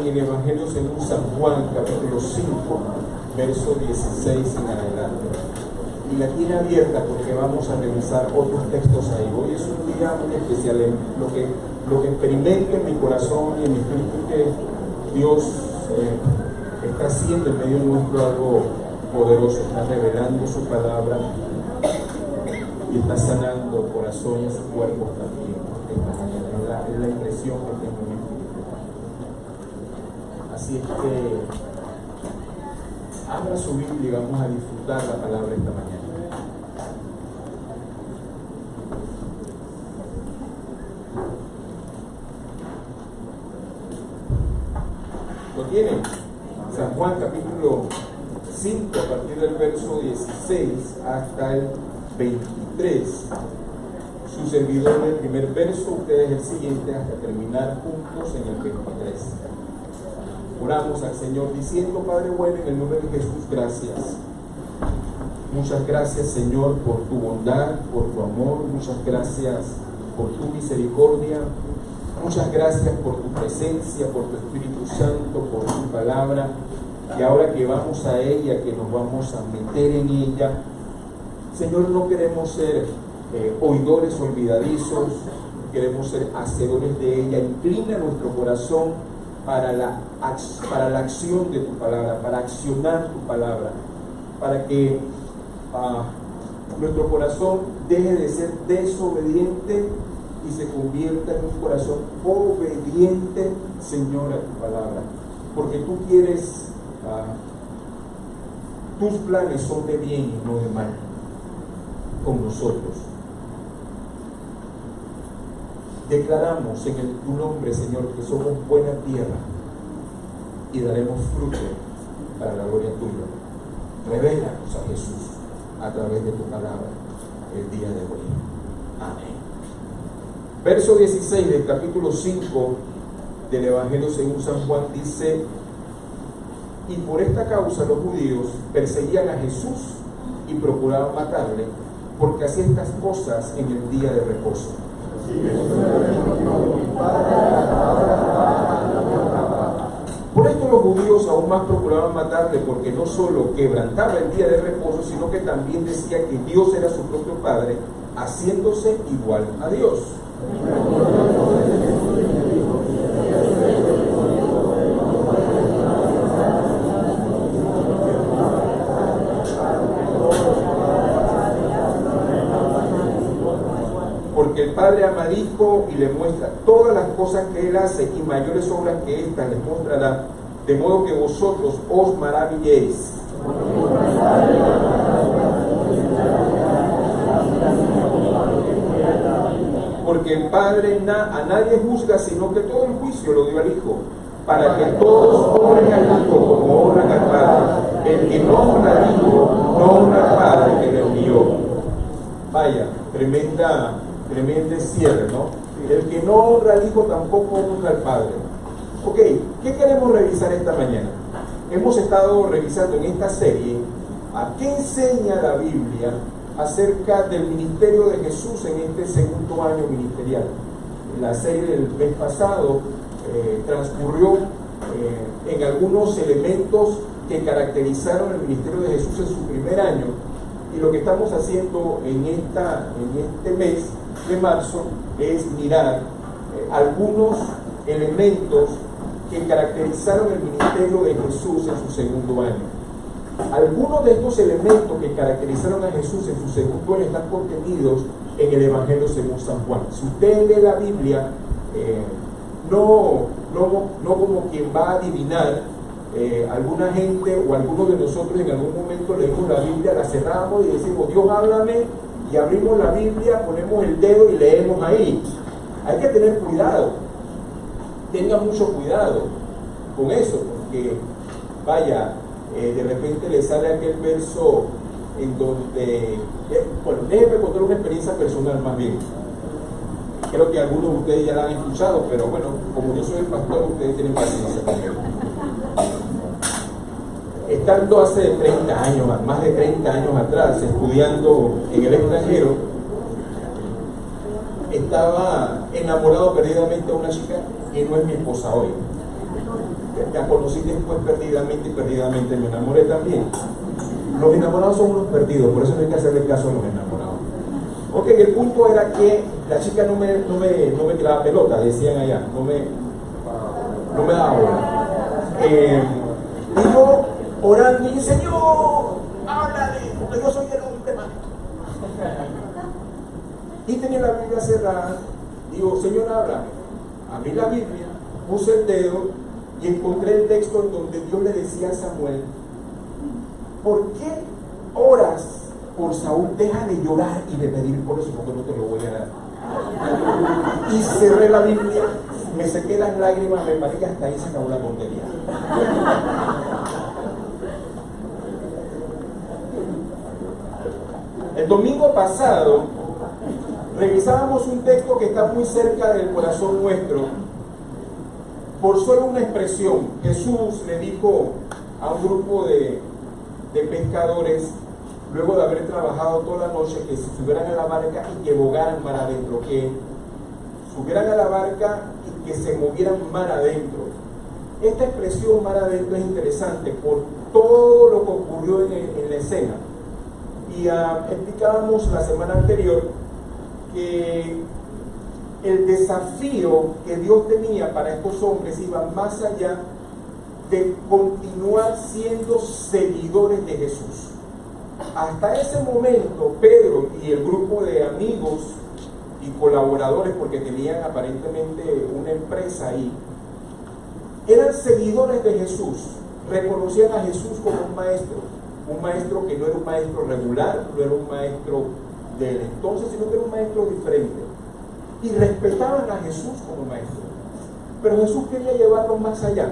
en el Evangelio según San Juan, capítulo 5, verso 16 en adelante. Y la tiene abierta porque vamos a revisar otros textos ahí. Hoy es un día muy especial. Lo que experimento en mi corazón y en mi espíritu que Dios está haciendo en medio nuestro algo poderoso, está revelando su palabra y está sanando corazones y cuerpos también esta mañana. Es la impresión que tengo en mi espíritu. Así es que abra su Biblia y vamos a disfrutar la palabra esta mañana. ¿Lo tienen? San Juan capítulo 5, a partir del verso 16 hasta el 23. Su servidor del primer verso, ustedes el siguiente, hasta terminar juntos en el 23. Oramos al Señor diciendo: Padre bueno, en el nombre de Jesús, gracias. Muchas gracias, Señor, por tu bondad, por tu amor. Muchas gracias por tu misericordia. Muchas gracias por tu presencia, por tu Espíritu Santo, por tu palabra. Y ahora que vamos a ella, que nos vamos a meter en ella, Señor, no queremos ser oidores olvidadizos, queremos ser hacedores de ella. Inclina nuestro corazón para la acción de tu palabra, para accionar tu palabra, para que nuestro corazón deje de ser desobediente y se convierta en un corazón obediente, Señor, a tu palabra. Porque tú quieres, tus planes son de bien y no de mal con nosotros. Declaramos en tu nombre, Señor, que somos buena tierra y daremos fruto para la gloria tuya. Revélanos a Jesús a través de tu palabra el día de hoy. Amén. Verso 16 del capítulo 5 del Evangelio según San Juan dice: y por esta causa los judíos perseguían a Jesús y procuraban matarle, porque hacía estas cosas en el día de reposo. Por esto los judíos aún más procuraban matarle, porque no solo quebrantaba el día de reposo, sino que también decía que Dios era su propio Padre, haciéndose igual a Dios. Porque el Padre ama al Hijo y le muestra todas las cosas que Él hace, y mayores obras que éstas les mostrará, de modo que vosotros os maravilléis. Porque el Padre a nadie juzga, sino que todo el juicio lo dio al Hijo, para que todos honren al Hijo como honran al Padre. El que no honra al Hijo no honra al Padre que le envió. Vaya, tremenda cierre, ¿no? El que no honra al Hijo tampoco honra al Padre. Ok, ¿qué queremos revisar esta mañana? Hemos estado revisando en esta serie a qué enseña la Biblia acerca del ministerio de Jesús en este segundo año ministerial. La serie del mes pasado transcurrió en algunos elementos que caracterizaron el ministerio de Jesús en su primer año, y lo que estamos haciendo en este mes de marzo es mirar algunos elementos que caracterizaron el ministerio de Jesús en su segundo año. Algunos de estos elementos que caracterizaron a Jesús en su segundo año están contenidos en el Evangelio según San Juan. Si usted lee la Biblia, no como quien va a adivinar, alguna gente o algunos de nosotros en algún momento leemos la Biblia, la cerramos y decimos: Dios, háblame, y abrimos la Biblia, ponemos el dedo y leemos ahí. Hay que tener cuidado, tenga mucho cuidado con eso, porque vaya, de repente le sale aquel verso en donde, bueno, déjenme contar una experiencia personal más bien. Creo que algunos de ustedes ya la han escuchado, pero bueno, como yo soy el pastor, ustedes tienen paciencia conmigo. Estando hace 30 años, más de 30 años atrás, estudiando en el extranjero, estaba enamorado perdidamente de una chica que no es mi esposa hoy. La conocí después perdidamente y perdidamente me enamoré también. Los enamorados son unos perdidos, por eso no hay que hacerle caso a los enamorados. Ok, el punto era que la chica no me tiraba pelota, decían allá, no me daba bola. Y yo orando y dije, Señor, háblale, porque yo soy el hombre más. Y tenía la Biblia cerrada, digo, Señor, háblame. Abrí la Biblia, puse el dedo y encontré el texto en donde Dios le decía a Samuel, ¿por qué oras por Saúl? Deja de llorar y de pedir por eso, porque no te lo voy a dar. Y cerré la Biblia, me sequé las lágrimas, me parece que hasta ahí se acabó la tontería. El domingo pasado revisábamos un texto que está muy cerca del corazón nuestro. Por solo una expresión, Jesús le dijo a un grupo de pescadores, luego de haber trabajado toda la noche, que se subieran a la barca y que bogaran mar adentro, que subieran a la barca y que se movieran mar adentro. Esta expresión mar adentro es interesante por todo lo que ocurrió en la escena. Y explicábamos la semana anterior que el desafío que Dios tenía para estos hombres iba más allá de continuar siendo seguidores de Jesús. Hasta ese momento, Pedro y el grupo de amigos y colaboradores, porque tenían aparentemente una empresa ahí, eran seguidores de Jesús, reconocían a Jesús como un maestro que no era un maestro regular, no era un maestro del entonces, sino que era un maestro diferente, y respetaban a Jesús como maestro. Pero Jesús quería llevarlos más allá,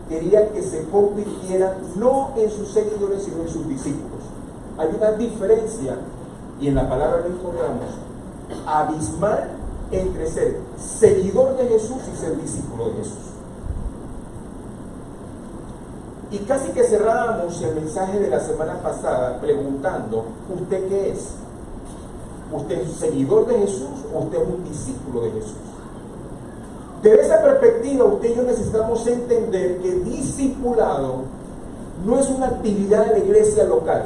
quería que se convirtieran no en sus seguidores, sino en sus discípulos. Hay una diferencia, y en la palabra lo encontramos, abismal entre ser seguidor de Jesús y ser discípulo de Jesús. Y casi que cerrábamos el mensaje de la semana pasada preguntando, ¿usted qué es? ¿Usted es un seguidor de Jesús o usted es un discípulo de Jesús? Desde esa perspectiva, usted y yo necesitamos entender que discipulado no es una actividad de la iglesia local,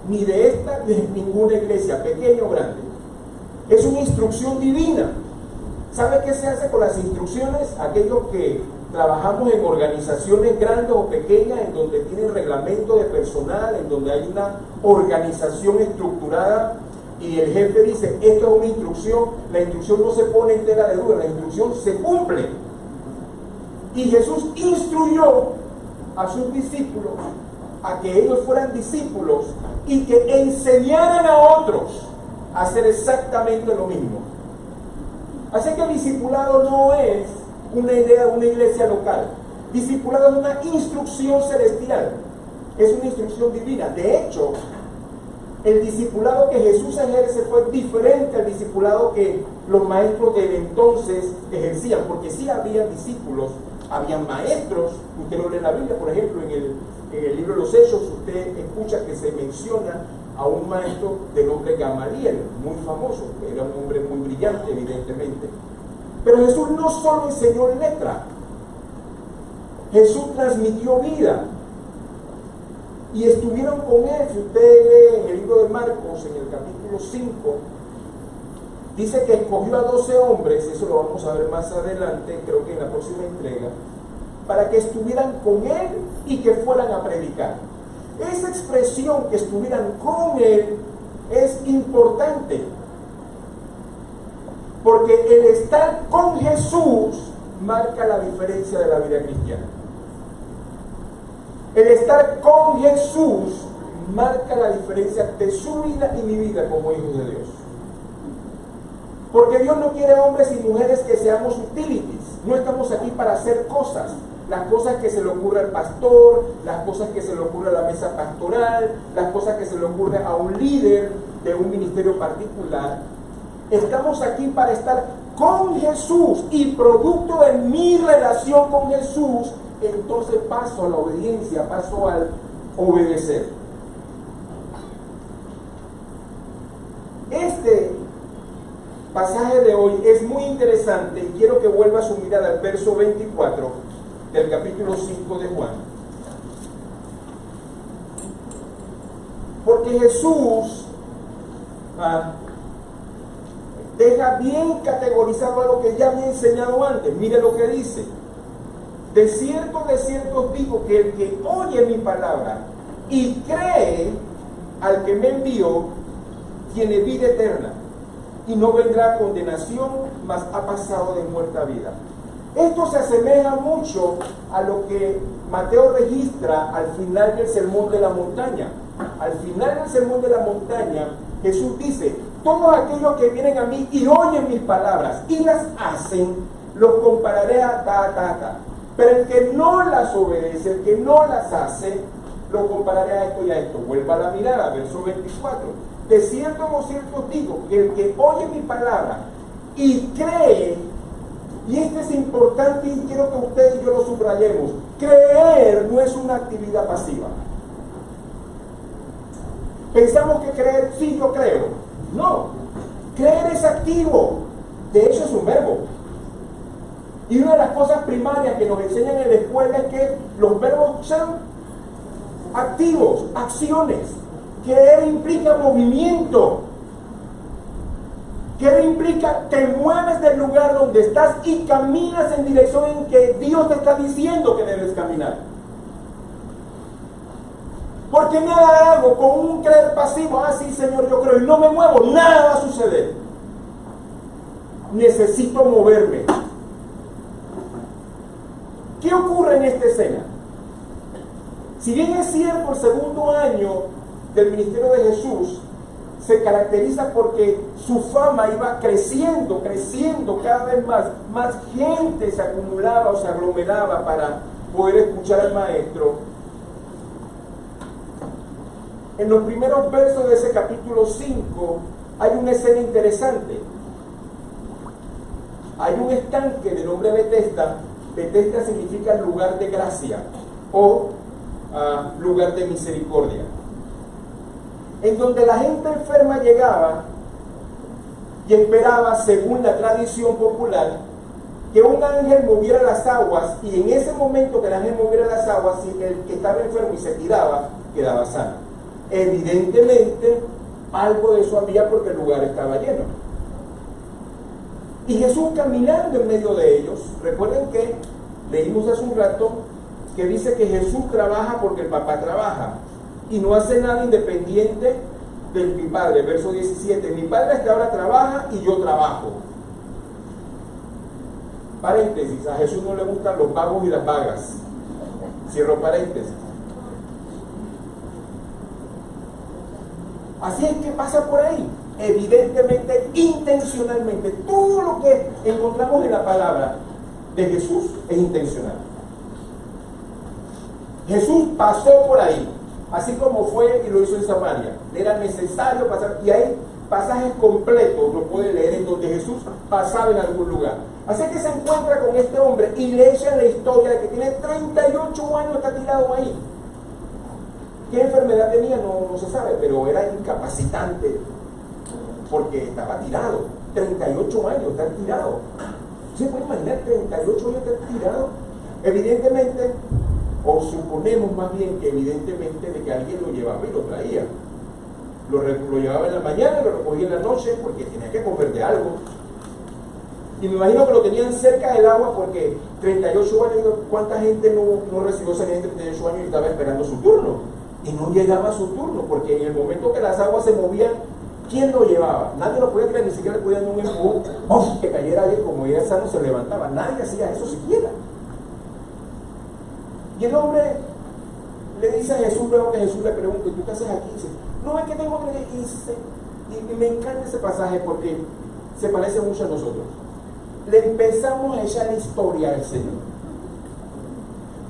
ni de esta ni de ninguna iglesia, pequeña o grande. Es una instrucción divina. ¿Sabe qué se hace con las instrucciones? Aquellos que trabajamos en organizaciones grandes o pequeñas, en donde tienen reglamento de personal, en donde hay una organización estructurada, y el jefe dice, esto es una instrucción, la instrucción no se pone en tela de duda, la instrucción se cumple. Y Jesús instruyó a sus discípulos a que ellos fueran discípulos y que enseñaran a otros a hacer exactamente lo mismo. Así que el discipulado no es una idea de una iglesia local. Discipulado es una instrucción celestial, es una instrucción divina. De hecho, el discipulado que Jesús ejerce fue diferente al discipulado que los maestros de entonces ejercían, porque sí había discípulos, había maestros. Usted lo lee en la Biblia, por ejemplo, en el libro de los Hechos, usted escucha que se menciona a un maestro de nombre Gamaliel, muy famoso, que era un hombre muy brillante, evidentemente. Pero Jesús no solo enseñó letra, Jesús transmitió vida. Y estuvieron con él. Si usted lee en el libro de Marcos, en el capítulo 5, dice que escogió a 12 hombres, eso lo vamos a ver más adelante, creo que en la próxima entrega, para que estuvieran con él y que fueran a predicar. Esa expresión, que estuvieran con él, es importante, porque el estar con Jesús marca la diferencia de la vida cristiana. El estar con Jesús marca la diferencia de su vida y mi vida como hijos de Dios. Porque Dios no quiere hombres y mujeres que seamos utilities. No estamos aquí para hacer cosas. Las cosas que se le ocurre al pastor, las cosas que se le ocurre a la mesa pastoral, las cosas que se le ocurre a un líder de un ministerio particular. Estamos aquí para estar con Jesús, y producto de mi relación con Jesús, entonces paso a la obediencia, paso al obedecer. Este pasaje de hoy es muy interesante, y quiero que vuelva su mirada al verso 24, del capítulo 5 de Juan. Porque Jesús deja bien categorizado algo que ya había enseñado antes. Mire lo que dice: de cierto os digo que el que oye mi palabra y cree al que me envió, tiene vida eterna, y no vendrá a condenación, mas ha pasado de muerte a vida. Esto se asemeja mucho a lo que Mateo registra al final del Sermón de la Montaña. Al final del Sermón de la Montaña, Jesús dice: todos aquellos que vienen a mí y oyen mis palabras y las hacen, los compararé a ta. Pero el que no las obedece, el que no las hace, lo compararé a esto y a esto. Vuelva a la mirada, verso 24. De cierto os digo que el que oye mi palabra y cree, y esto es importante y quiero que ustedes y yo lo subrayemos: creer no es una actividad pasiva. Pensamos que creer, sí, yo creo. No, creer es activo. De hecho es un verbo. Y una de las cosas primarias que nos enseñan en la escuela es que los verbos son activos, acciones. Creer implica movimiento. Creer implica que mueves del lugar donde estás y caminas en dirección en que Dios te está diciendo que debes caminar. Porque nada hago con un creer pasivo: sí, Señor, yo creo, y no me muevo, nada va a suceder. Necesito moverme. ¿Qué ocurre en esta escena? Si bien es cierto, el segundo año del ministerio de Jesús se caracteriza porque su fama iba creciendo cada vez más gente se acumulaba o se aglomeraba para poder escuchar al maestro. En los primeros versos de ese capítulo 5 hay una escena interesante. Hay un estanque de nombre Betesda. Betesda significa lugar de gracia o lugar de misericordia, en donde la gente enferma llegaba y esperaba, según la tradición popular, que un ángel moviera las aguas, y en ese momento que el ángel moviera las aguas, si el que estaba enfermo y se tiraba, quedaba sano. Evidentemente algo de eso había, porque el lugar estaba lleno. Y Jesús caminando en medio de ellos, recuerden que leímos hace un rato que dice que Jesús trabaja porque el Papá trabaja y no hace nada independiente de mi Padre. Verso 17: mi Padre hasta ahora trabaja y yo trabajo. Paréntesis: a Jesús no le gustan los vagos y las vagas. Cierro paréntesis. Así es que pasa por ahí, evidentemente, intencionalmente. Todo lo que encontramos en la palabra de Jesús es intencional. Jesús pasó por ahí, así como fue y lo hizo en Samaria. Era necesario pasar, y hay pasajes completos, lo puede leer, en donde Jesús pasaba en algún lugar. Así que se encuentra con este hombre y le echan la historia de que tiene 38 años, está tirado ahí. ¿Qué enfermedad tenía? No se sabe, pero era incapacitante porque estaba tirado. 38 años, está tirado. ¿Se puede imaginar 38 años estar tirado? Evidentemente, o suponemos más bien que evidentemente, de que alguien lo llevaba y lo traía. Lo llevaba en la mañana y lo recogía en la noche porque tenía que comer de algo. Y me imagino que lo tenían cerca del agua, porque 38 años, ¿cuánta gente no recibió sanidad en 38 años y estaba esperando su turno? Y no llegaba su turno, porque en el momento que las aguas se movían, ¿quién lo llevaba? Nadie lo podía tirar, ni siquiera le podían dar un empujón, que cayera ahí, como era sano, se levantaba. Nadie hacía eso siquiera. Y el hombre le dice a Jesús, luego que Jesús le pregunta: ¿y tú qué haces aquí? Y dice: no, es que tengo que irse. Y me encanta ese pasaje porque se parece mucho a nosotros. Le empezamos a echar la historia al Señor.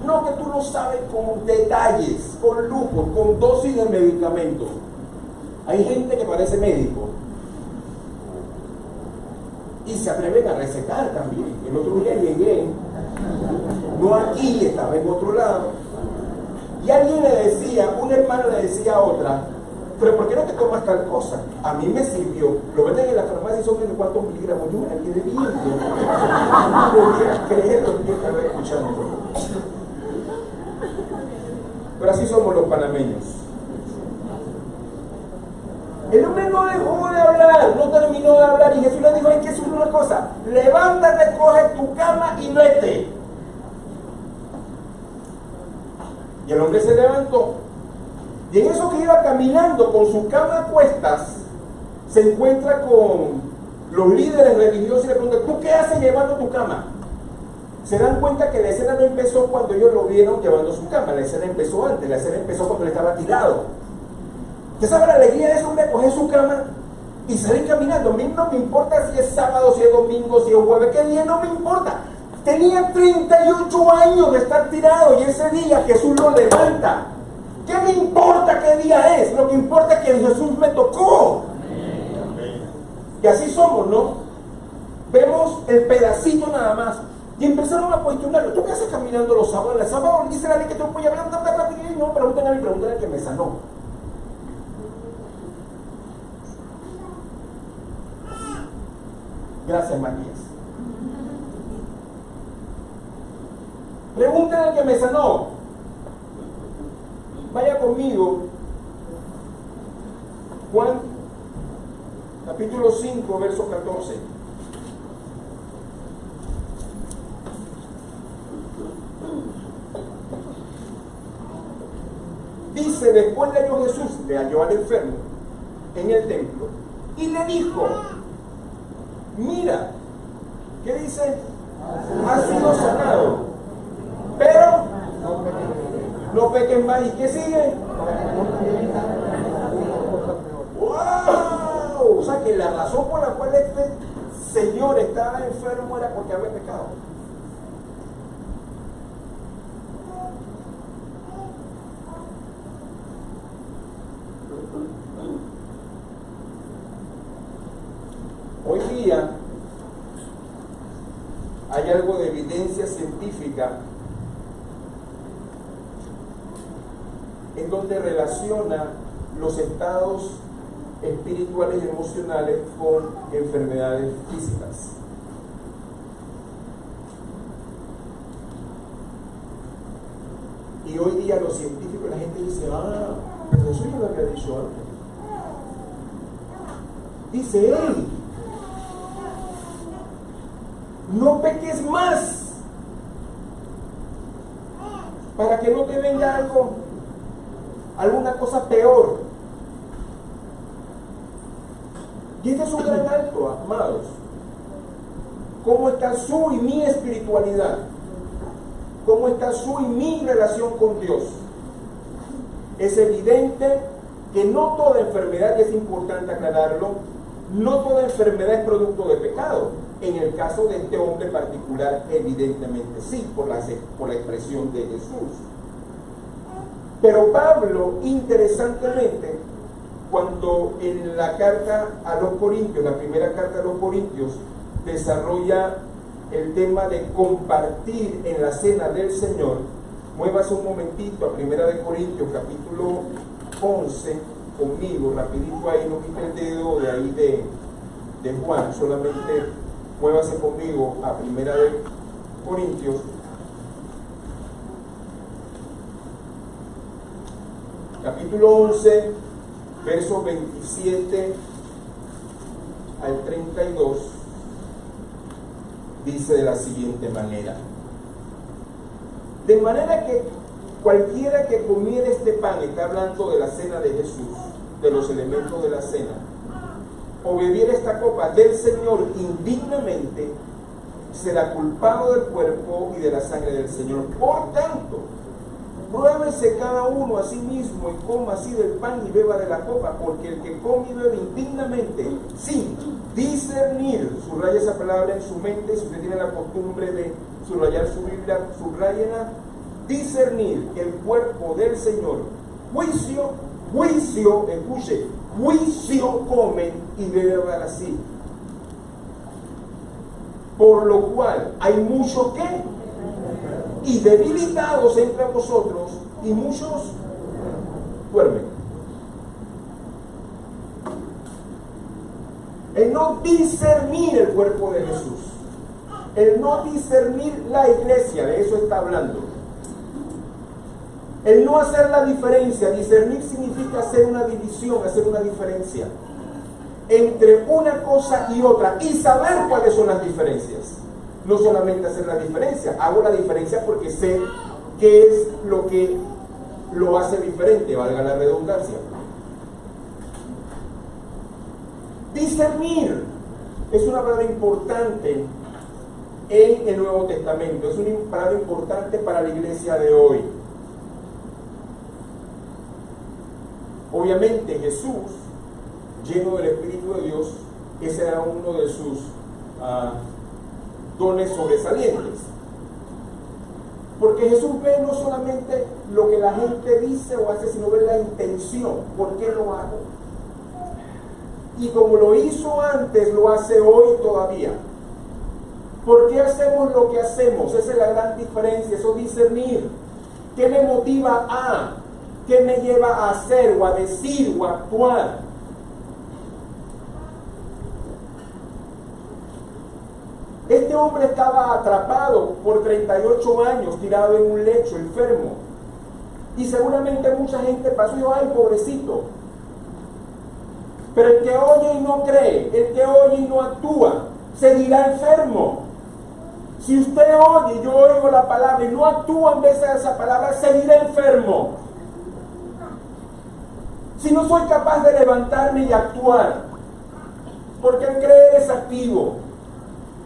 No, que tú no sabes, con detalles, con lujo, con dosis de medicamentos. Hay gente que parece médico y se atreven a recetar también. El otro día llegué, no aquí, estaba en otro lado, y alguien le decía, una hermana le decía a otra: pero ¿por qué no te tomas tal cosa? A mí me sirvió. Lo venden en la farmacia y son de cuántos miligramos. Yo me la quedé viendo. No podía creer lo que yo estaba escuchando. Pero así somos los panameños. El hombre no dejó de hablar, no terminó de hablar, y Jesús le dijo: hay que subir una cosa, levántate, coge tu cama y vete. Y el hombre se levantó, y en eso que iba caminando con su cama a cuestas, se encuentra con los líderes religiosos y le preguntan: ¿tú qué haces llevando tu cama? Se dan cuenta que la escena no empezó cuando ellos lo vieron llevando su cama, la escena empezó antes, la escena empezó cuando él estaba tirado. ¿Usted sabe la alegría de ese hombre? Coger su cama y salir caminando. A mí no me importa si es sábado, si es domingo, si es jueves, qué día, no me importa. Tenía 38 años de estar tirado, y ese día Jesús lo levanta. ¿Qué me importa qué día es? Lo que importa es que Jesús me tocó. Y así somos, ¿no? Vemos el pedacito nada más. Y empezaron a cuestionarlo: ¿tú qué haces caminando los sábados? El sábado dice la ley que te voy a hablar. No, pregúntale a mí, pregúntale al que me sanó. Gracias, Matías. Pregúntale al que me sanó. Vaya conmigo. Juan, capítulo 5, verso 14. Dice: después le halló Jesús, le halló al enfermo en el templo, y le dijo: mira, ¿qué dice? Ha sido sanado, pero no pequen más. ¿Y qué sigue? ¡Wow! O sea que la razón por la cual este señor estaba enfermo era porque había pecado. Hoy día hay algo de evidencia científica en donde relaciona los estados espirituales y emocionales con enfermedades físicas. Y hoy día los científicos, la gente dice: pero eso yo lo había dicho antes. Dice él: no peques más, para que no te venga alguna cosa peor. Y este es un gran alto, amados. ¿Cómo está su y mi espiritualidad? ¿Cómo está su y mi relación con Dios? Es evidente que no toda enfermedad, y es importante aclararlo, no toda enfermedad es producto de pecado. En el caso de este hombre particular, evidentemente sí, por la expresión de Jesús. Pero Pablo, interesantemente, cuando en la carta a los Corintios, la primera carta a los Corintios, desarrolla el tema de compartir en la cena del Señor, muévase un momentito a primera de Corintios, capítulo 11, conmigo, rapidito ahí, no quite el dedo de ahí de Juan, solamente muévase conmigo a primera de Corintios, capítulo 11, versos 27 al 32, dice de la siguiente manera: de manera que cualquiera que comiera este pan, está hablando de la cena de Jesús, de los elementos de la cena, o bebiera esta copa del Señor indignamente, será culpado del cuerpo y de la sangre del Señor. Por tanto, pruébese cada uno a sí mismo y coma así del pan y beba de la copa, porque el que come y bebe indignamente, sin discernir, subraya esa palabra en su mente. Si usted tiene la costumbre de subrayar su Biblia, subrayela: discernir el cuerpo del Señor, juicio, escuche, juicio comen y beban así. Por lo cual hay muchos que y debilitados entre vosotros, y muchos duermen. El no discernir el cuerpo de Jesús. El no discernir la iglesia, de eso está hablando. El no hacer la diferencia. Discernir significa hacer una división, hacer una diferencia entre una cosa y otra y saber cuáles son las diferencias. No solamente hacer la diferencia, hago la diferencia porque sé qué es lo que lo hace diferente, valga la redundancia. Discernir es una palabra importante en el Nuevo Testamento, es una palabra importante para la iglesia de hoy. Obviamente Jesús, lleno del Espíritu de Dios, ese era uno de sus dones sobresalientes. Porque Jesús ve no solamente lo que la gente dice o hace, sino ve la intención. ¿Por qué lo hago? Y como lo hizo antes, lo hace hoy todavía. ¿Por qué hacemos lo que hacemos? Esa es la gran diferencia, eso discernir. ¿Qué me motiva a? ¿Qué me lleva a hacer o a decir o a actuar? Este hombre estaba atrapado por 38 años, tirado en un lecho, enfermo. Y seguramente mucha gente pasó y dijo, ay, pobrecito. Pero el que oye y no cree, el que oye y no actúa, seguirá enfermo. Si usted oye, yo oigo la palabra y no actúa en vez de esa palabra, seguirá enfermo. Si no soy capaz de levantarme y actuar, porque el creer es activo.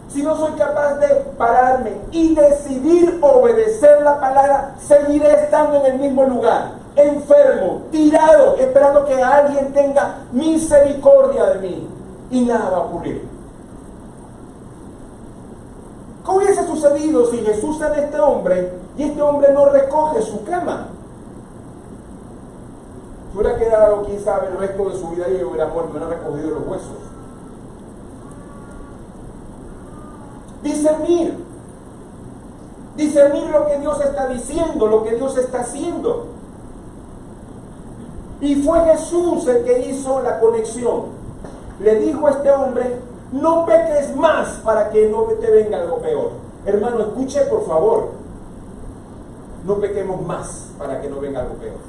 Si no soy capaz de pararme y decidir obedecer la palabra, seguiré estando en el mismo lugar, enfermo, tirado, esperando que alguien tenga misericordia de mí. Y nada va a ocurrir. ¿Qué hubiese sucedido si Jesús sana a este hombre y este hombre no recoge su cama? Se hubiera quedado, quién sabe, el resto de su vida y hubiera muerto, hubiera recogido los huesos. Discernir lo que Dios está diciendo, lo que Dios está haciendo. Y fue Jesús el que hizo la conexión. Le dijo a este hombre, no peques más para que no te venga algo peor. Hermano, escuche por favor, no pequemos más para que no venga algo peor.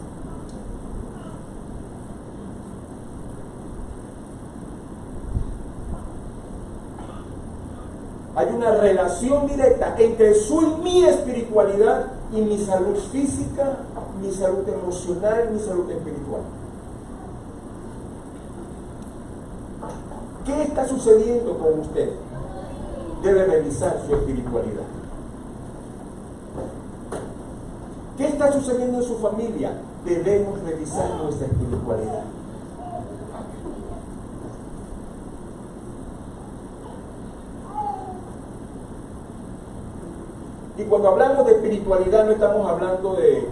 Hay una relación directa entre su y mi espiritualidad y mi salud física, mi salud emocional, mi salud espiritual. ¿Qué está sucediendo con usted? Debe revisar su espiritualidad. ¿Qué está sucediendo en su familia? Debemos revisar nuestra espiritualidad. Y cuando hablamos de espiritualidad no estamos hablando de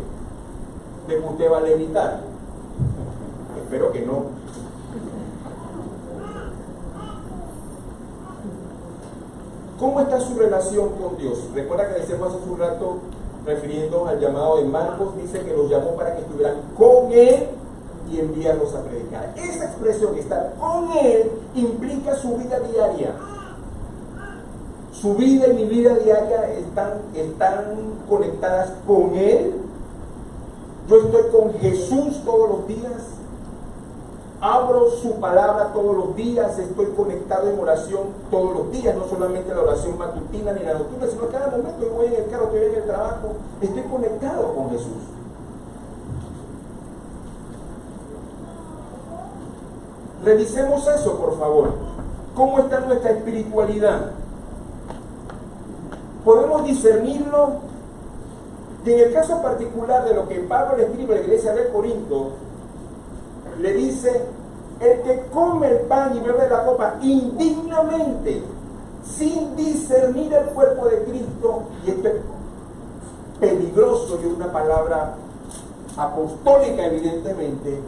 que usted va a levitar. Espero que no. ¿Cómo está su relación con Dios? Recuerda que decíamos hace un rato, refiriéndonos al llamado de Marcos, dice que los llamó para que estuvieran con Él y enviarlos a predicar. Esa expresión, estar con Él, implica su vida diaria. Su vida y mi vida diaria están conectadas con Él. Yo estoy con Jesús todos los días. Abro su palabra todos los días. Estoy conectado en oración todos los días. No solamente la oración matutina ni la nocturna, sino a cada momento. Yo voy en el carro, estoy en el trabajo. Estoy conectado con Jesús. Revisemos eso, por favor. ¿Cómo está nuestra espiritualidad? Podemos discernirlo. Y en el caso particular de lo que Pablo le escribe a la iglesia de Corinto, le dice, el que come el pan y bebe la copa indignamente, sin discernir el cuerpo de Cristo, y esto es peligroso y una palabra apostólica evidentemente,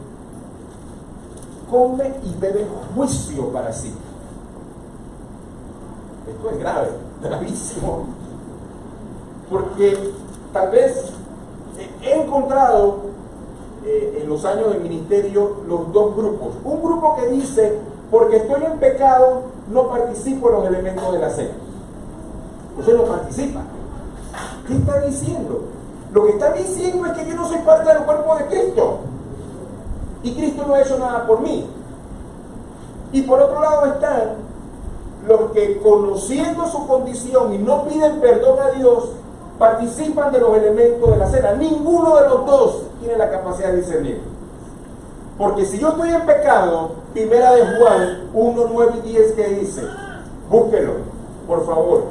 come y bebe juicio para sí. Esto es grave, gravísimo. Porque tal vez he encontrado en los años de ministerio los dos grupos. Un grupo que dice porque estoy en pecado, no participo en los elementos de la cena. Usted no participa. ¿Qué está diciendo? Lo que está diciendo es que yo no soy parte del cuerpo de Cristo. Y Cristo no ha hecho nada por mí. Y por otro lado están los que, conociendo su condición y no piden perdón a Dios, participan de los elementos de la cena. Ninguno de los dos tiene la capacidad de discernir. Porque si yo estoy en pecado, primera de Juan 1, 9 y 10, ¿qué dice? Búsquelo, por favor.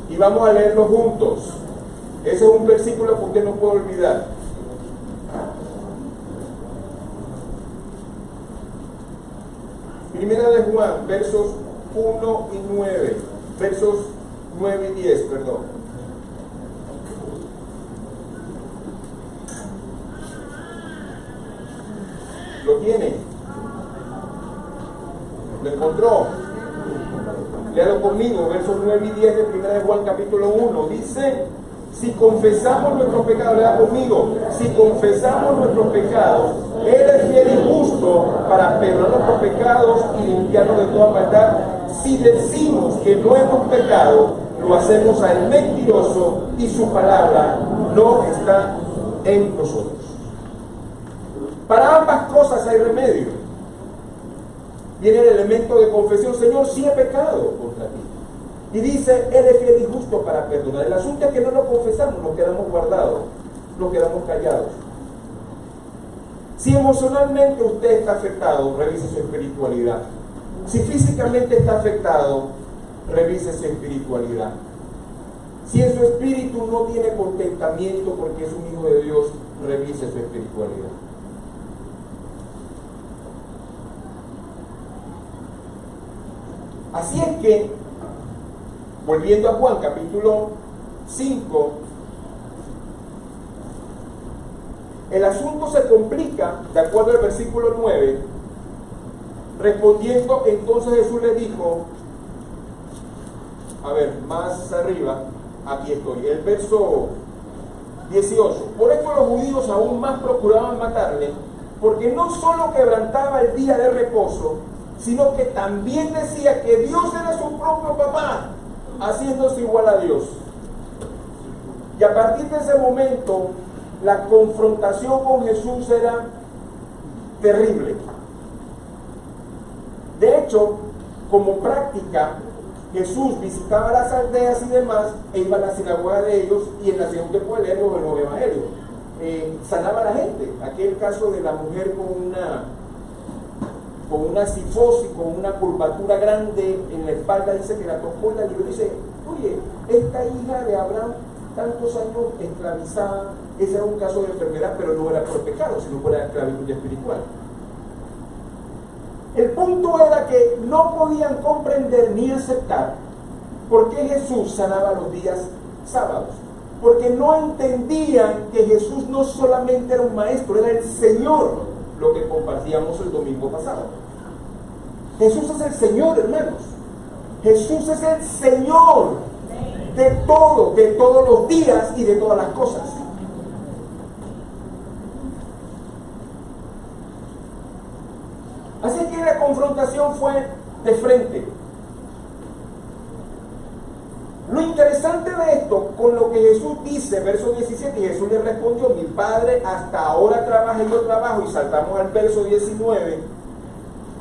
Y vamos a leerlo juntos. Ese es un versículo que usted no puede olvidar. Primera de Juan, versos 1 y 9. Versos 9 y 10, perdón. ¿Lo tiene? ¿Lo encontró? Léalo conmigo, versos 9 y 10 de 1 de Juan capítulo 1. Dice, si confesamos nuestros pecados, lea conmigo, si confesamos nuestros pecados, Él es fiel y justo para perdonar nuestros pecados y limpiarnos de toda maldad. Si decimos que no hemos pecado, lo hacemos a Él mentiroso y su palabra no está en nosotros. Para ambas cosas hay remedio. Viene el elemento de confesión. Señor, sí he pecado contra ti. Y dice, Él es fiel y justo para perdonar. El asunto es que no lo confesamos, nos quedamos guardados, nos quedamos callados. Si emocionalmente usted está afectado, revise su espiritualidad. Si físicamente está afectado, revise su espiritualidad. Si en su espíritu no tiene contentamiento porque es un hijo de Dios, revise su espiritualidad. Así es que, volviendo a Juan capítulo 5, el asunto se complica, de acuerdo al versículo 9, respondiendo entonces Jesús le dijo, a ver, más arriba, aquí estoy, el verso 18, por esto los judíos aún más procuraban matarle, porque no solo quebrantaba el día de reposo, sino que también decía que Dios era su propio papá, haciéndose igual a Dios. Y a partir de ese momento, la confrontación con Jesús era terrible. De hecho, como práctica, Jesús visitaba las aldeas y demás, e iba a la sinagoga de ellos, y en la segunda que puede leer en los evangelios, sanaba a la gente. Aquel caso de la mujer con una cifosis, con una curvatura grande en la espalda, dice que la tocó y la libró y dice, oye, esta hija de Abraham, tantos años esclavizada, ese era un caso de enfermedad, pero no era por pecado, sino por la esclavitud espiritual. El punto era que no podían comprender ni aceptar por qué Jesús sanaba los días sábados, porque no entendían que Jesús no solamente era un maestro, era el Señor, lo que compartíamos el domingo pasado. Jesús es el Señor, hermanos. Jesús es el Señor de todo, de todos los días y de todas las cosas. Así que la confrontación fue de frente. Lo interesante de esto, con lo que Jesús dice, verso 17, Jesús le respondió, mi Padre hasta ahora trabaja y yo trabajo, y saltamos al verso 19,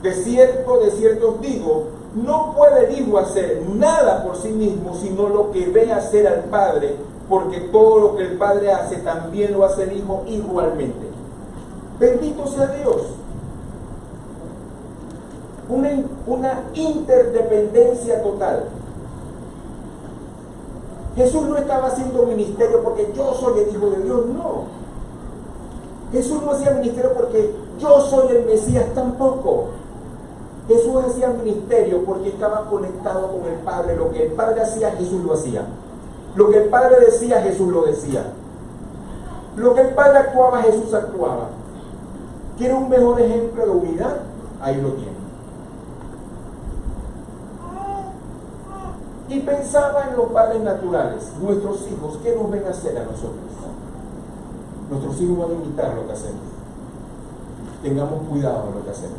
de cierto os digo, no puede el Hijo hacer nada por sí mismo, sino lo que ve hacer al Padre, porque todo lo que el Padre hace, también lo hace el Hijo igualmente. Bendito sea Dios. Una interdependencia total. Jesús no estaba haciendo ministerio porque yo soy el Hijo de Dios, no. Jesús no hacía ministerio porque yo soy el Mesías, tampoco. Jesús hacía ministerio porque estaba conectado con el Padre. Lo que el Padre hacía, Jesús lo hacía. Lo que el Padre decía, Jesús lo decía. Lo que el Padre actuaba, Jesús actuaba. ¿Quiere un mejor ejemplo de unidad? Ahí lo tiene. Y pensaba en los padres naturales, nuestros hijos, ¿qué nos ven a hacer a nosotros? Nuestros hijos van a imitar lo que hacemos. tengamos cuidado de lo que hacemos.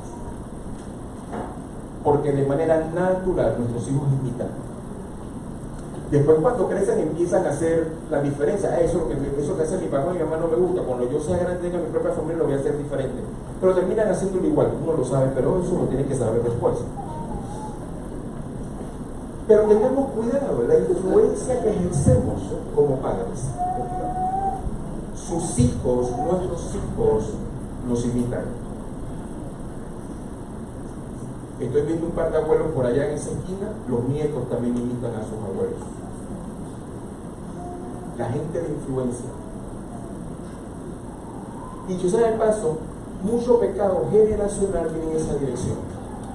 Porque de manera natural nuestros hijos imitan. Después cuando crecen empiezan a hacer la diferencia. Eso que hace mi papá y mi mamá no me gusta. Cuando yo sea grande tenga mi propia familia lo voy a hacer diferente. Pero terminan haciéndolo igual. Uno lo sabe, pero eso lo tiene que saber después. Pero tengamos cuidado, la influencia que ejercemos como padres. Sus hijos, nuestros hijos, nos imitan. Estoy viendo un par de abuelos por allá en esa esquina, los nietos también imitan a sus abuelos. La gente de influencia. Y yo sé de paso, mucho pecado generacional viene en esa dirección.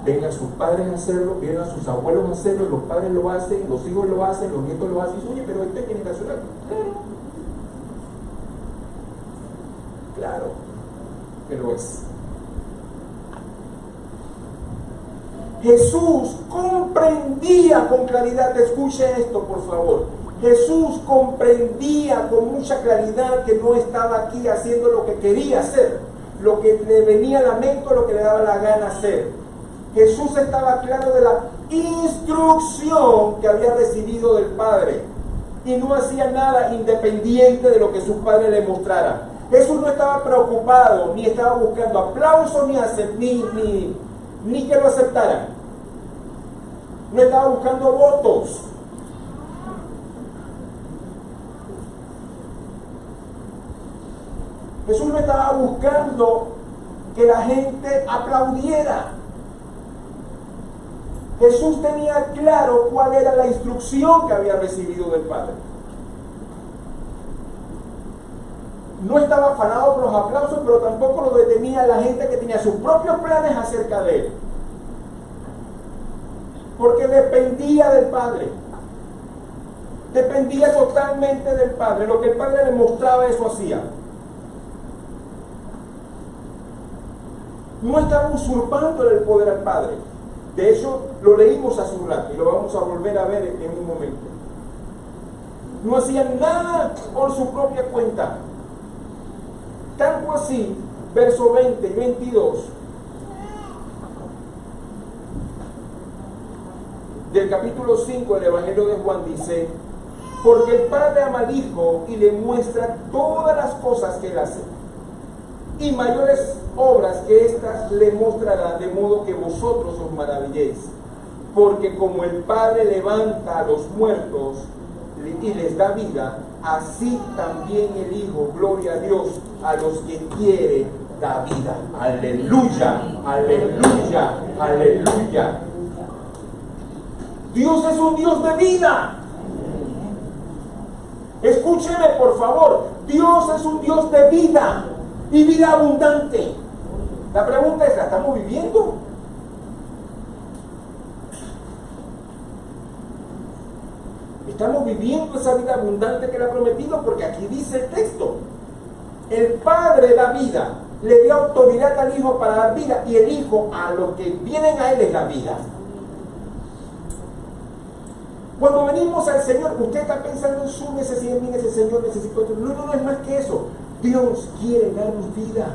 Ven a sus padres a hacerlo, ven a sus abuelos a hacerlo, los padres lo hacen, los hijos lo hacen, los nietos lo hacen. Y oye, pero esto es generacional. Claro que lo es. Jesús comprendía con claridad, escuche esto por favor. Jesús comprendía con mucha claridad que no estaba aquí haciendo lo que quería hacer, lo que le venía a la mente, lo que le daba la gana hacer. Jesús estaba claro de la instrucción que había recibido del Padre y no hacía nada independiente de lo que sus padres le mostraran. Jesús no estaba preocupado, ni estaba buscando aplausos, ni que lo aceptaran. No estaba buscando votos. Jesús no estaba buscando que la gente aplaudiera. Jesús tenía claro cuál era la instrucción que había recibido del Padre. No estaba afanado por los aplausos, pero tampoco lo detenía la gente que tenía sus propios planes acerca de él. Porque dependía del Padre. Dependía totalmente del Padre. Lo que el Padre le mostraba, eso hacía. No estaba usurpando el poder al Padre. De hecho, lo leímos hace un rato y lo vamos a volver a ver en un momento. No hacían nada por su propia cuenta. Tanto así, verso 20 y 22 del capítulo 5 del Evangelio de Juan dice: porque el Padre ama al Hijo y le muestra todas las cosas que él hace, y mayores obras que éstas le mostrará, de modo que vosotros os maravilléis. Porque como el Padre levanta a los muertos y les da vida, así también el Hijo, gloria a Dios, a los que quiere da vida. Aleluya, aleluya, aleluya. Dios es un Dios de vida. Escúcheme por favor, Dios es un Dios de vida y vida abundante. La pregunta es, ¿la estamos viviendo? ¿Estamos viviendo esa vida abundante que le ha prometido? Porque aquí dice el texto: el Padre da vida, le dio autoridad al Hijo para dar vida, y el Hijo a los que vienen a Él les da vida. Cuando venimos al Señor, usted está pensando en su necesidad, mi necesidad, Señor, necesito esto. No es más que eso. Dios quiere darnos vida.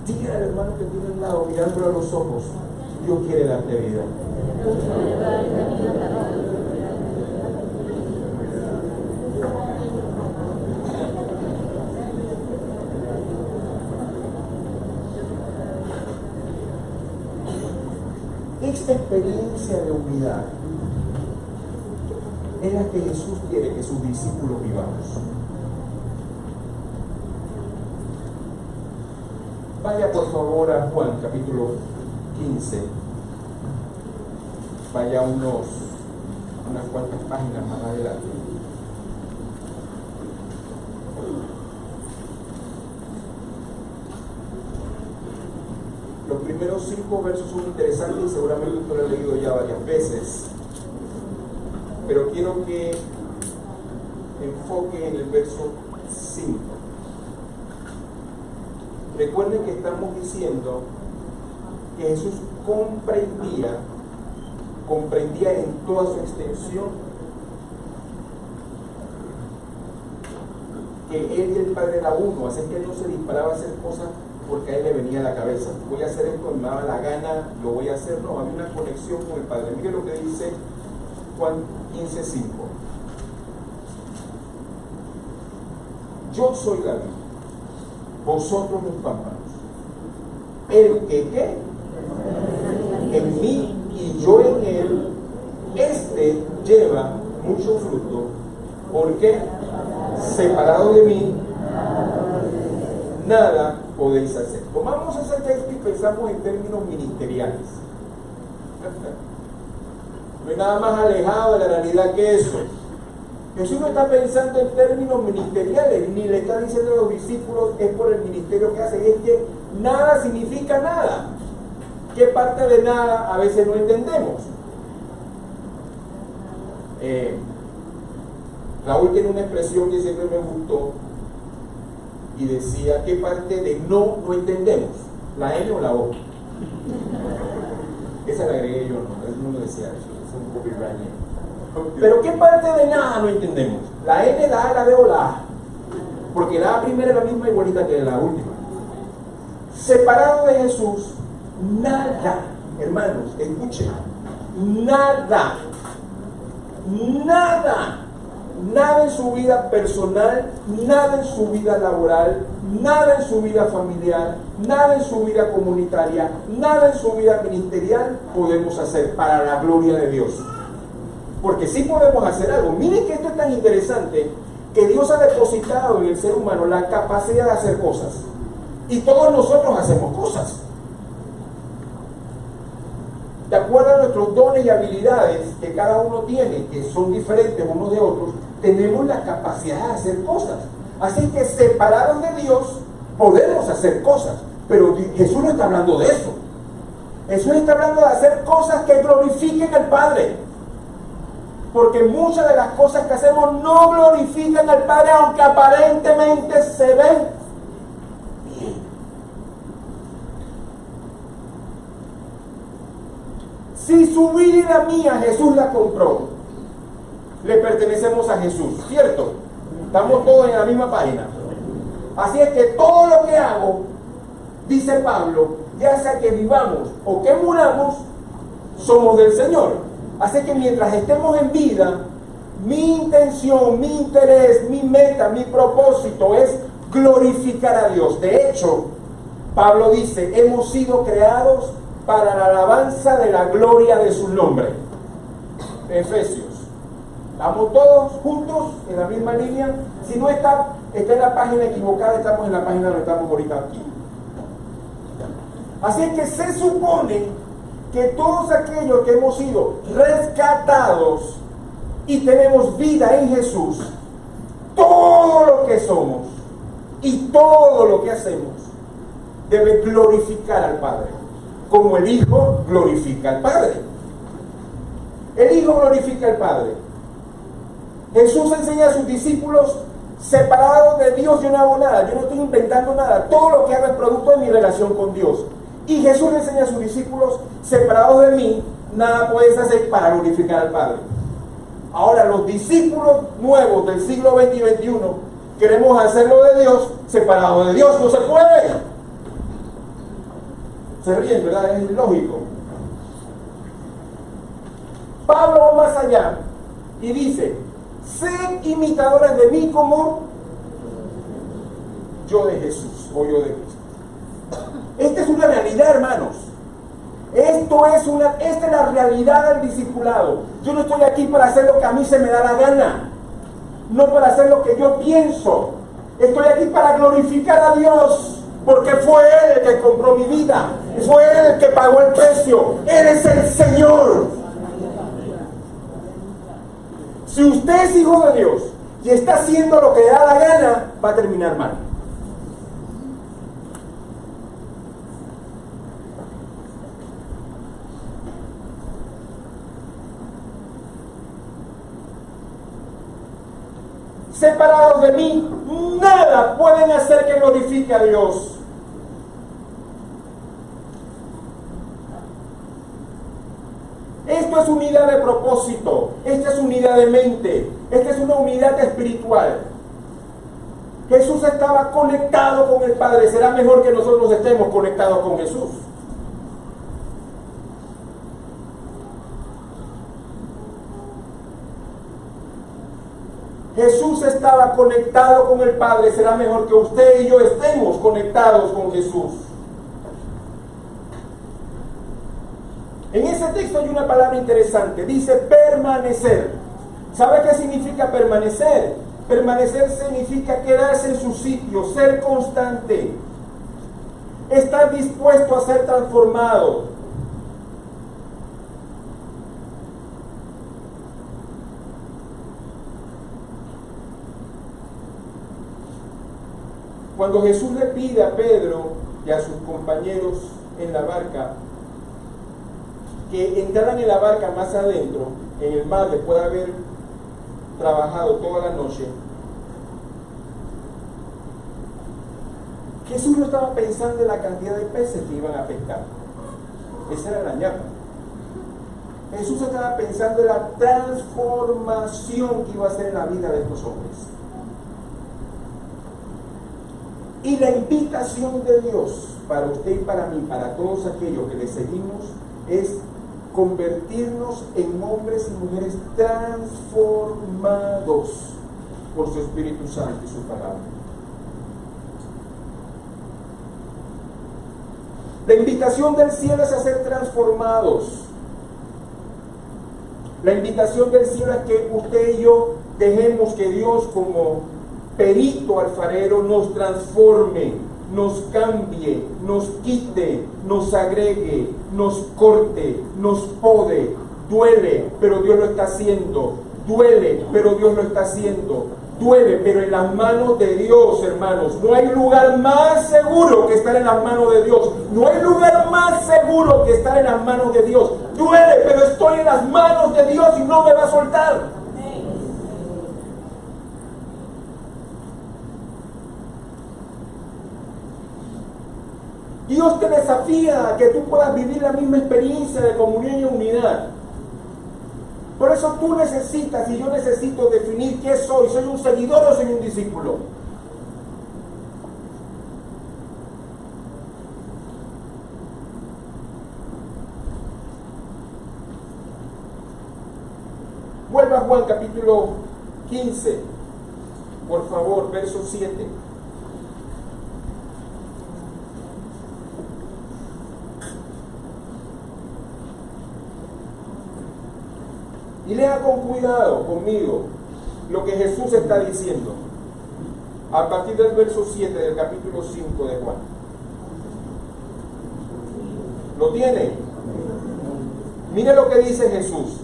Dígale al hermano que tiene al lado, mirándolo a los ojos: Dios quiere darte vida. Esta experiencia de unidad es la que Jesús quiere que sus discípulos vivamos. Vaya por favor a Juan capítulo 15. Vaya unas cuantas páginas más adelante. Los primeros 5 versos son interesantes y seguramente usted lo ha leído ya varias veces. Pero quiero que enfoque en el verso 5. Recuerden que estamos diciendo que Jesús comprendía en toda su extensión que Él y el Padre eran uno, así que Él no se disparaba a hacer cosas porque a él le venía a la cabeza, voy a hacer esto, me daba la gana, lo voy a hacer. No, había una conexión con el Padre. Mire lo que dice Juan 15:5. Yo soy la vid, vosotros los pámpanos. El que ¿qué? En mí y yo en él, este lleva mucho fruto, porque separado de mí nada podéis hacer. Tomamos ese texto y pensamos en términos ministeriales. No hay nada más alejado de la realidad que eso. Jesús no está pensando en términos ministeriales, ni le está diciendo a los discípulos es por el ministerio que hace. Es que nada significa nada. ¿Qué parte de nada a veces no entendemos? Raúl tiene una expresión que siempre me gustó y decía, ¿qué parte de no entendemos? ¿La N o la O? Esa la agregué yo, no lo decía eso, es un copyright. Pero ¿qué parte de nada no entendemos? ¿La N, la A, la D o la A? Porque la A primera es la misma igualita que la última. Separado de Jesús, nada, hermanos, escuchen, nada en su vida personal, nada en su vida laboral, nada en su vida familiar, nada en su vida comunitaria, nada en su vida ministerial podemos hacer para la gloria de Dios. Porque sí podemos hacer algo. Miren que esto es tan interesante, que Dios ha depositado en el ser humano la capacidad de hacer cosas. Y todos nosotros hacemos cosas. De acuerdo a nuestros dones y habilidades que cada uno tiene, que son diferentes unos de otros, tenemos la capacidad de hacer cosas. Así que separados de Dios, podemos hacer cosas. Pero Jesús no está hablando de eso. Jesús está hablando de hacer cosas que glorifiquen al Padre. Porque muchas de las cosas que hacemos no glorifican al Padre, aunque aparentemente se ven bien. Si su vida mía Jesús la compró, le pertenecemos a Jesús, ¿cierto? Estamos todos en la misma página. Así es que todo lo que hago, dice Pablo, ya sea que vivamos o que muramos, somos del Señor. Así que mientras estemos en vida, mi intención, mi interés, mi meta, mi propósito es glorificar a Dios. De hecho, Pablo dice, hemos sido creados para la alabanza de la gloria de su nombre. Efesios. ¿Estamos todos juntos en la misma línea? Si no está en la página equivocada, estamos en la página donde estamos ahorita aquí. Así es que se supone que todos aquellos que hemos sido rescatados y tenemos vida en Jesús, todo lo que somos y todo lo que hacemos debe glorificar al Padre, como el Hijo glorifica al Padre. El Hijo glorifica al Padre. Jesús enseña a sus discípulos, separados de Dios yo no hago nada, yo no estoy inventando nada, todo lo que hago es producto de mi relación con Dios. Y Jesús le enseña a sus discípulos, separados de mí, nada puedes hacer para glorificar al Padre. Ahora, los discípulos nuevos del siglo XX y XXI, queremos hacerlo de Dios, separados de Dios, no se puede. Se ríen, ¿verdad? Es lógico. Pablo va más allá y dice, sed imitadores de mí como yo de Jesús, o yo de Cristo. Esta es una realidad, hermanos. Esta es la realidad del discipulado. Yo no estoy aquí para hacer lo que a mí se me da la gana, no para hacer lo que yo pienso. Estoy aquí para glorificar a Dios, porque fue Él el que compró mi vida, fue Él el que pagó el precio. Él es el Señor. Si usted es hijo de Dios y está haciendo lo que le da la gana, va a terminar mal. Separados de mí, nada pueden hacer que glorifique a Dios. Esto es unidad de propósito, esta es unidad de mente, esta es una unidad espiritual. Jesús estaba conectado con el Padre. Será mejor que nosotros estemos conectados con Jesús. Jesús estaba conectado con el Padre. Será mejor que usted y yo estemos conectados con Jesús. En ese texto hay una palabra interesante. Dice permanecer. ¿Sabe qué significa permanecer? Permanecer significa quedarse en su sitio, ser constante, estar dispuesto a ser transformado. Cuando Jesús le pide a Pedro y a sus compañeros en la barca que entraran en la barca más adentro, en el mar, después de haber trabajado toda la noche, Jesús no estaba pensando en la cantidad de peces que iban a pescar. Esa era la ñapa. Jesús estaba pensando en la transformación que iba a hacer en la vida de estos hombres. Y la invitación de Dios para usted y para mí, para todos aquellos que le seguimos, es convertirnos en hombres y mujeres transformados por su Espíritu Santo y su palabra. La invitación del cielo es a ser transformados. La invitación del cielo es que usted y yo dejemos que Dios, como perito alfarero, nos transforme, nos cambie, nos quite, nos agregue, nos corte, nos pode. Duele, pero Dios lo está haciendo. Duele, pero Dios lo está haciendo. Duele, pero en las manos de Dios, hermanos. No hay lugar más seguro que estar en las manos de Dios. No hay lugar más seguro que estar en las manos de Dios. Duele, pero estoy en las manos de Dios y no me va a soltar. Dios te desafía a que tú puedas vivir la misma experiencia de comunión y unidad. Por eso tú necesitas y yo necesito definir qué soy. ¿Soy un seguidor o soy un discípulo? Vuelva a Juan capítulo 15, por favor, verso 7. Y lea con cuidado conmigo lo que Jesús está diciendo a partir del verso 7 del capítulo 5 de Juan. ¿Lo tiene? Mire lo que dice Jesús.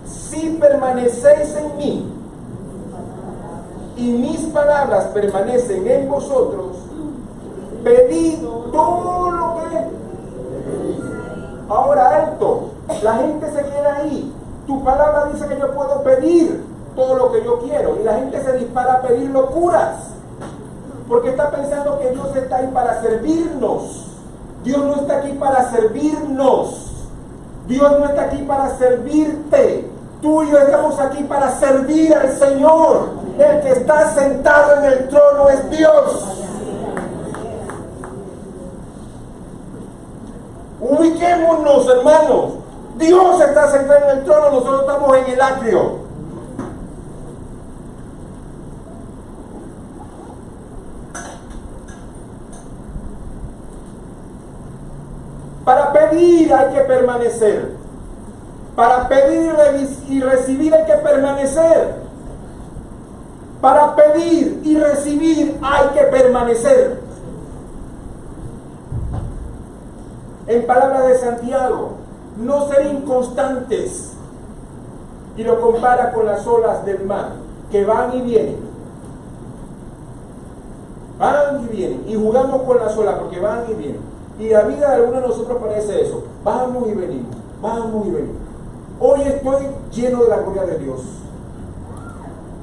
Si permanecéis en mí y mis palabras permanecen en vosotros, pedid todo lo que... Ahora, alto. La gente se queda ahí. Tu palabra dice que yo puedo pedir todo lo que yo quiero. Y la gente se dispara a pedir locuras. Porque está pensando que Dios está ahí para servirnos. Dios no está aquí para servirnos. Dios no está aquí para servirte. Tú y yo estamos aquí para servir al Señor. El que está sentado en el trono es Dios. Ubiquémonos, hermanos. Dios está sentado en el trono, nosotros estamos en el atrio. Para pedir hay que permanecer. Para pedir y recibir hay que permanecer. Para pedir y recibir hay que permanecer. En palabras de Santiago, no ser inconstantes. Y lo compara con las olas del mar, que van y vienen. Van y vienen. Y jugamos con las olas porque van y vienen. Y la vida de algunos de nosotros parece eso. Vamos y venimos. Vamos y venimos. Hoy estoy lleno de la gloria de Dios.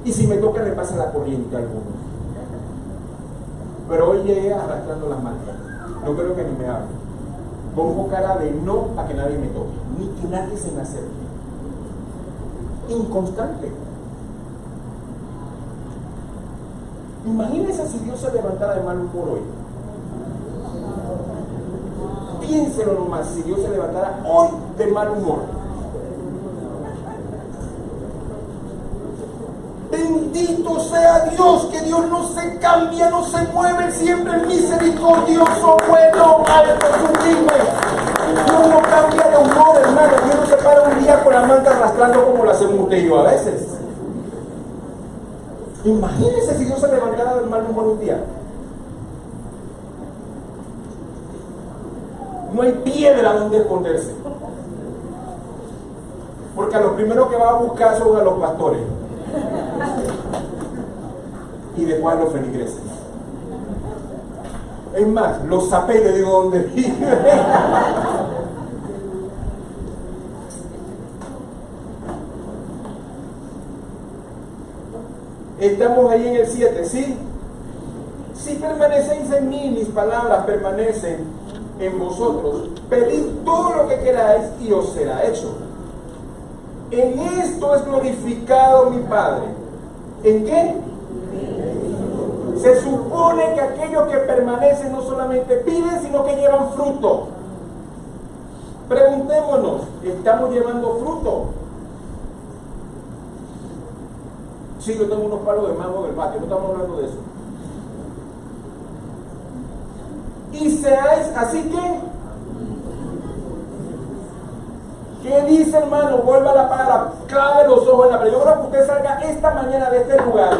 Y si me toca, le pasa la corriente a algunos. Pero hoy llegué arrastrando las manos. No creo que ni me hable. Pongo cara de no para que nadie me toque, ni que nadie se me acerque. Inconstante. Imagínense si Dios se levantara de mal humor hoy. Piénselo nomás, si Dios se levantara hoy de mal humor. Bendito sea Dios, que Dios no se cambia, no se mueve, siempre es misericordioso, bueno, alto, sublime. Dios no cambia de humor, hermano. Dios no se para un día con la manta arrastrando como lo hacemos usted y yo a veces. Imagínense si Dios se levantara del mal humor un día. No hay piedra donde esconderse. Porque a los primeros que va a buscar son a los pastores. Y después a los feligreses. Es más, los zapé, le digo dónde vive. Estamos ahí en el 7, ¿sí? Si permanecéis en mí, mis palabras permanecen en vosotros, pedid todo lo que queráis y os será hecho. En esto es glorificado mi Padre. ¿En qué? Se supone que aquellos que permanecen no solamente piden, sino que llevan fruto. Preguntémonos, ¿estamos llevando fruto? Sí, yo tengo unos palos de mango en el patio, no estamos hablando de eso. Y seáis, así que, ¿qué dice, hermano? Vuelva a la palabra, clave los ojos en la palabra. Yo creo que usted salga esta mañana de este lugar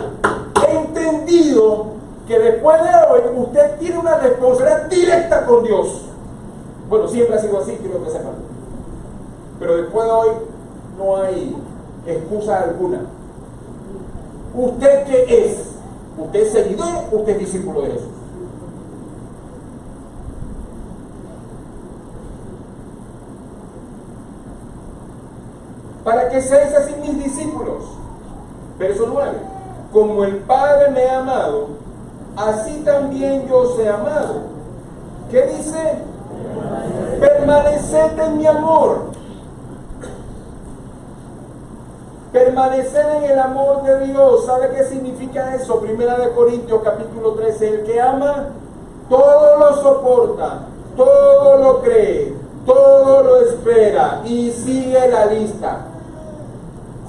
entendido que después de hoy usted tiene una responsabilidad directa con Dios. Bueno, siempre ha sido así, quiero que sepan. Pero después de hoy no hay excusa alguna. ¿Usted qué es? ¿Usted es seguidor? ¿Usted es discípulo de Jesús? Para que seáis así mis discípulos. Verso 9. Como el Padre me ha amado, así también yo os he amado. ¿Qué dice? Permaneced en mi amor. Permanecer en el amor de Dios. ¿Sabe qué significa eso? Primera de Corintios capítulo 13. El que ama, todo lo soporta, todo lo cree, todo lo espera. Y sigue la lista.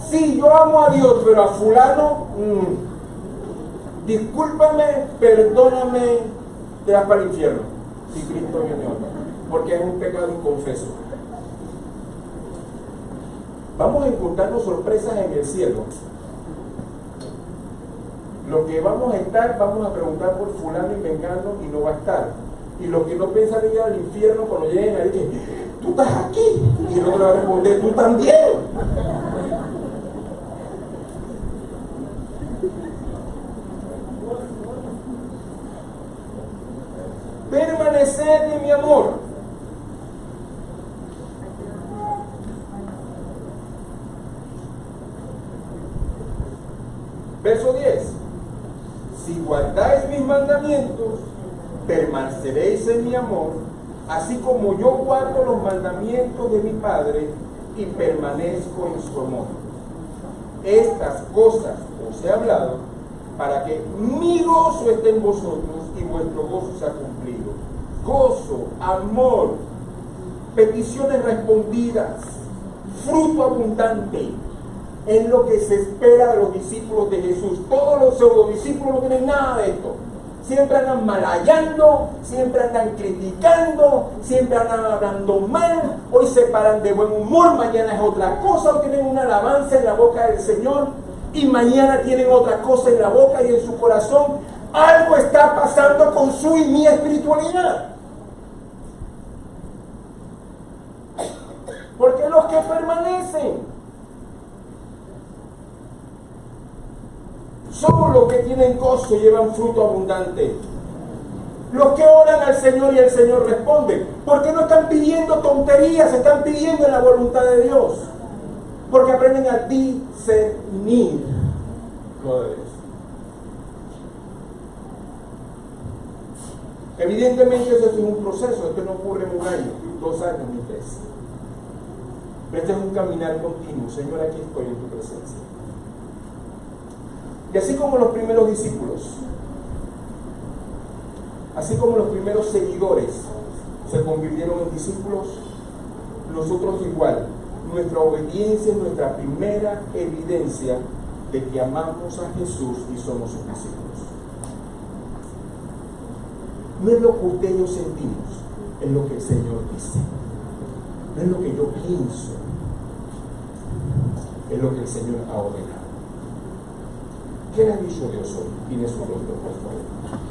Sí, yo amo a Dios, pero a fulano, discúlpame, perdóname, te vas para el infierno. Si Cristo viene hoy. Porque es un pecado inconfeso. Vamos a encontrarnos sorpresas en el cielo. Lo que vamos a estar, vamos a preguntar por fulano y vengano y no va a estar. Y los que no piensan ir al infierno, cuando lleguen ahí, dicen, tú estás aquí. Y el otro va a responder, tú también. Permaneced en mi amor. Verso 10. Si guardáis mis mandamientos, permaneceréis en mi amor, así como yo guardo los mandamientos de mi Padre y permanezco en su amor. Estas cosas os he hablado para que mi gozo esté en vosotros y vuestro gozo sea cumplido. Gozo, amor, peticiones respondidas, fruto abundante. Es lo que se espera de los discípulos de Jesús. Todos los pseudodiscípulos no tienen nada de esto. Siempre andan malayando, siempre andan criticando, siempre andan hablando mal. Hoy se paran de buen humor, mañana es otra cosa. Hoy tienen una alabanza en la boca del Señor y mañana tienen otra cosa en la boca y en su corazón. Algo está pasando con su y mi espiritualidad. Porque los que permanecen son los que tienen gozo y llevan fruto abundante. Los que oran al Señor y el Señor responde. Porque no están pidiendo tonterías, están pidiendo en la voluntad de Dios. Porque aprenden a discernir lo de Dios. Evidentemente eso es un proceso, esto no ocurre en un año, 2 años ni 3. Pero este es un caminar continuo. Señor, aquí estoy en tu presencia. Y así como los primeros discípulos, Así como los primeros seguidores se convirtieron en discípulos, nosotros igual. Nuestra obediencia es nuestra primera evidencia de que amamos a Jesús y somos sus discípulos. No es lo que usted y yo sentimos, es lo que el Señor dice. No es lo que yo pienso, es lo que el Señor ha ordenado. ¿Qué le ha dicho Dios hoy? Tiene su rostro, por favor.